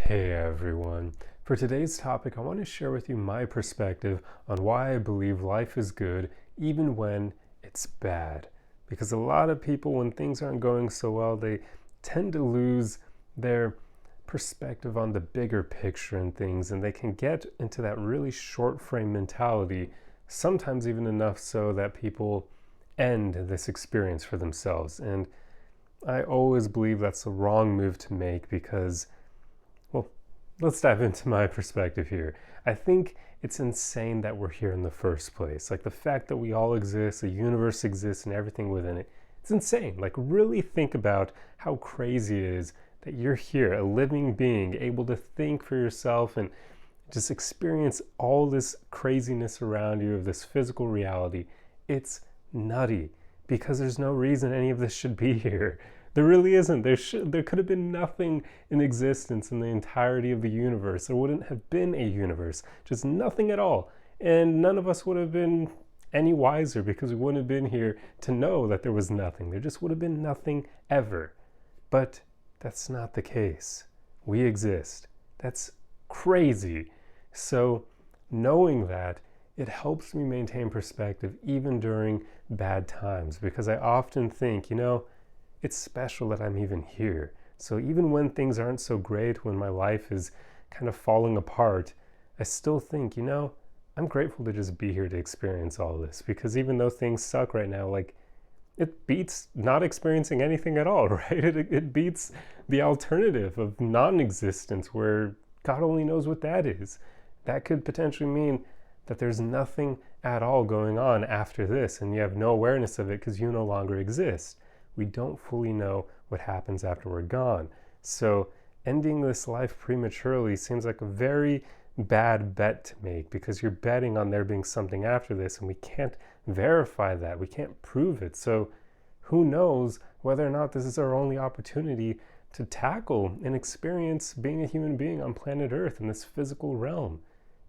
Hey everyone. For today's topic, I want to share with you my perspective on why I believe life is good even when it's bad. Because a lot of people, when things aren't going so well, they tend to lose their perspective on the bigger picture and things, and they can get into that really short frame mentality, sometimes even enough so that people end this experience for themselves. And I always believe that's the wrong move to make because, well, let's dive into my perspective here. I think it's insane that we're here in the first place. Like the fact that we all exist, the universe exists, and everything within it. It's insane. Like, really think about how crazy it is that you're here, a living being, able to think for yourself and just experience all this craziness around you of this physical reality. It's nutty because there's no reason any of this should be here. There really isn't. There could have been nothing in existence in the entirety of the universe. There wouldn't have been a universe, just nothing at all. And none of us would have been any wiser because we wouldn't have been here to know that there was nothing. There just would have been nothing ever. But that's not the case. We exist. That's crazy. So knowing that, it helps me maintain perspective even during bad times, because I often think, it's special that I'm even here. So even when things aren't so great, when my life is kind of falling apart, I still think, I'm grateful to just be here to experience all this, because even though things suck right now, like, it beats not experiencing anything at all, right? It beats the alternative of non-existence, where God only knows what that is. That could potentially mean that there's nothing at all going on after this, and you have no awareness of it because you no longer exist. We don't fully know what happens after we're gone. So ending this life prematurely seems like a very bad bet to make, because you're betting on there being something after this, and we can't verify that. We can't prove it. So who knows whether or not this is our only opportunity to tackle and experience being a human being on planet Earth in this physical realm.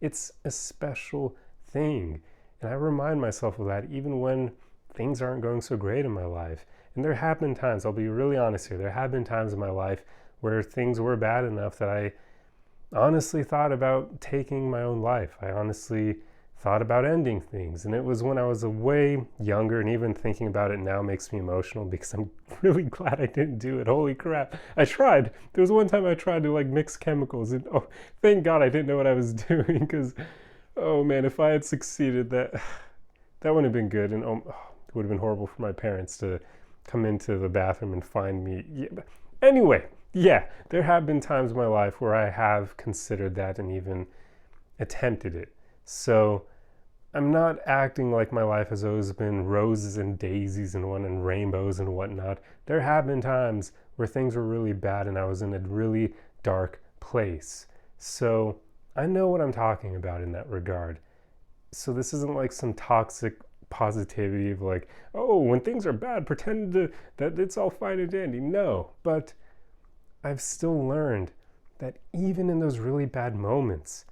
It's a special thing. And I remind myself of that even when things aren't going so great in my life. And there have been times, I'll be really honest here, there have been times in my life where things were bad enough that I honestly thought about taking my own life. I honestly thought about ending things. And it was when I was way younger, and even thinking about it now makes me emotional because I'm really glad I didn't do it. Holy crap. I tried. There was one time I tried to mix chemicals, and thank God I didn't know what I was doing, because, oh man, if I had succeeded, that wouldn't have been good. And it would have been horrible for my parents to come into the bathroom and find me. Yeah. Anyway, there have been times in my life where I have considered that and even attempted it. So I'm not acting like my life has always been roses and daisies and rainbows and whatnot. There have been times where things were really bad and I was in a really dark place. So I know what I'm talking about in that regard. So this isn't like some toxic positivity of when things are bad, pretend that it's all fine and dandy. No, but I've still learned that even in those really bad moments,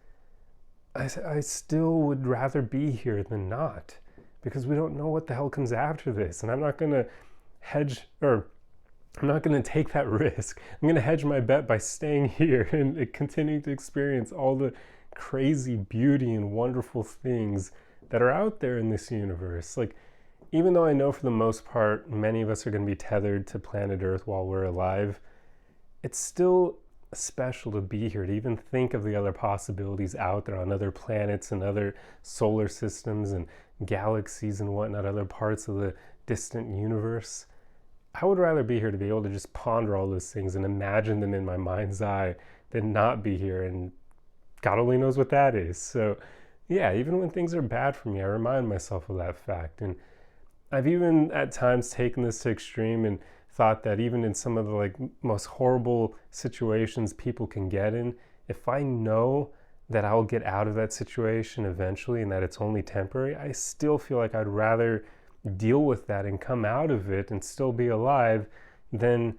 I still would rather be here than not, because we don't know what the hell comes after this. And I'm not going to I'm not going to take that risk. I'm going to hedge my bet by staying here and continuing to experience all the crazy beauty and wonderful things that are out there in this universe. Even though I know for the most part many of us are going to be tethered to planet Earth while we're alive, it's still special to be here, to even think of the other possibilities out there on other planets and other solar systems and galaxies and whatnot, other parts of the distant universe. I would rather be here to be able to just ponder all those things and imagine them in my mind's eye than not be here, and God only knows what that is. So even when things are bad for me, I remind myself of that fact. And I've even at times taken this to extreme and thought that even in some of the most horrible situations people can get in, if I know that I'll get out of that situation eventually and that it's only temporary, I still feel like I'd rather deal with that and come out of it and still be alive than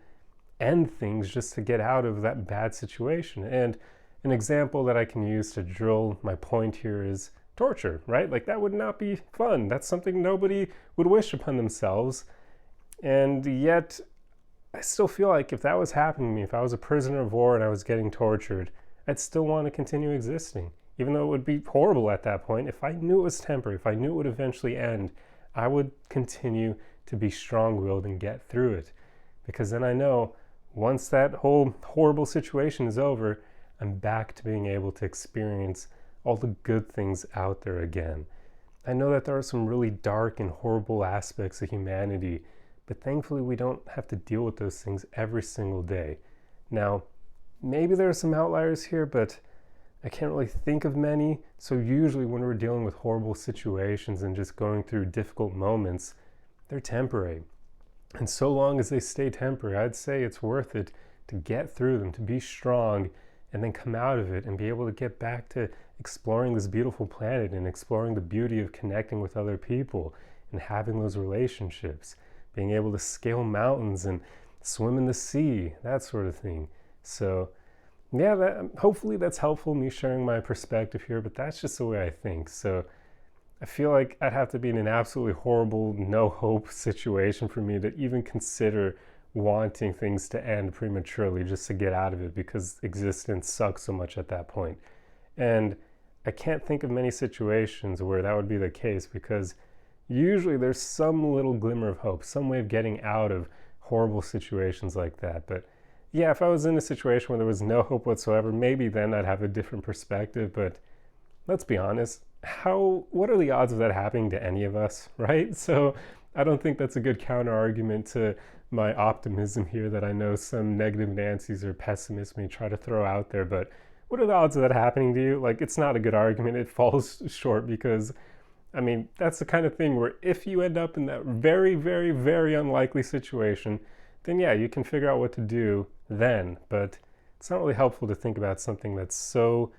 end things just to get out of that bad situation. And an example that I can use to drill my point here is torture, right? That would not be fun. That's something nobody would wish upon themselves. And yet I still feel like if that was happening to me, if I was a prisoner of war and I was getting tortured, I'd still want to continue existing. Even though it would be horrible at that point, if I knew it was temporary, if I knew it would eventually end, I would continue to be strong willed and get through it. Because then I know once that whole horrible situation is over, I'm back to being able to experience all the good things out there again. I know that there are some really dark and horrible aspects of humanity, but thankfully we don't have to deal with those things every single day. Now, maybe there are some outliers here, but I can't really think of many. So usually when we're dealing with horrible situations and just going through difficult moments, they're temporary. And so long as they stay temporary, I'd say it's worth it to get through them, to be strong, and then come out of it and be able to get back to exploring this beautiful planet and exploring the beauty of connecting with other people and having those relationships, being able to scale mountains and swim in the sea, that sort of thing. So yeah, hopefully that's helpful, me sharing my perspective here, but that's just the way I think. So I feel like I'd have to be in an absolutely horrible, no hope situation for me to even consider wanting things to end prematurely just to get out of it, because existence sucks so much at that point. And I can't think of many situations where that would be the case, because usually there's some little glimmer of hope, some way of getting out of horrible situations like that. But yeah, if I was in a situation where there was no hope whatsoever, maybe then I'd have a different perspective. But let's be honest, what are the odds of that happening to any of us, right? So I don't think that's a good counter argument to my optimism here that I know some negative Nancy's or pessimists may try to throw out there. But what are the odds of that happening to you? Like, it's not a good argument. It falls short, because I mean, that's the kind of thing where if you end up in that very, very, very unlikely situation, then yeah, you can figure out what to do then. But it's not really helpful to think about something that's so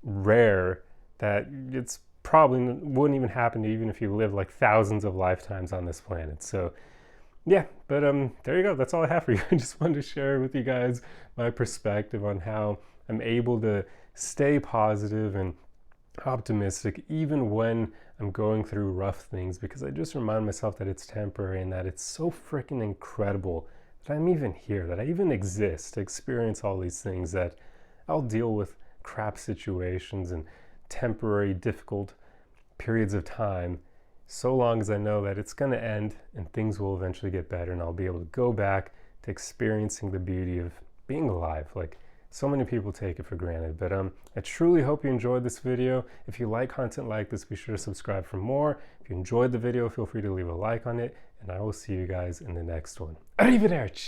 rare that it's probably wouldn't even happen to you even if you lived like thousands of lifetimes on this planet. So yeah, but there you go. That's all I have for you. I just wanted to share with you guys my perspective on how I'm able to stay positive and optimistic even when I'm going through rough things, because I just remind myself that it's temporary and that it's so freaking incredible that I'm even here, that I even exist to experience all these things, that I'll deal with crap situations and temporary difficult periods of time so long as I know that it's going to end and things will eventually get better, and I'll be able to go back to experiencing the beauty of being alive. Like, so many people take it for granted. But I truly hope you enjoyed this video. If you like content like this, be sure to subscribe for more. If you enjoyed the video, feel free to leave a like on it, and I will see you guys in the next one. Arrivederci!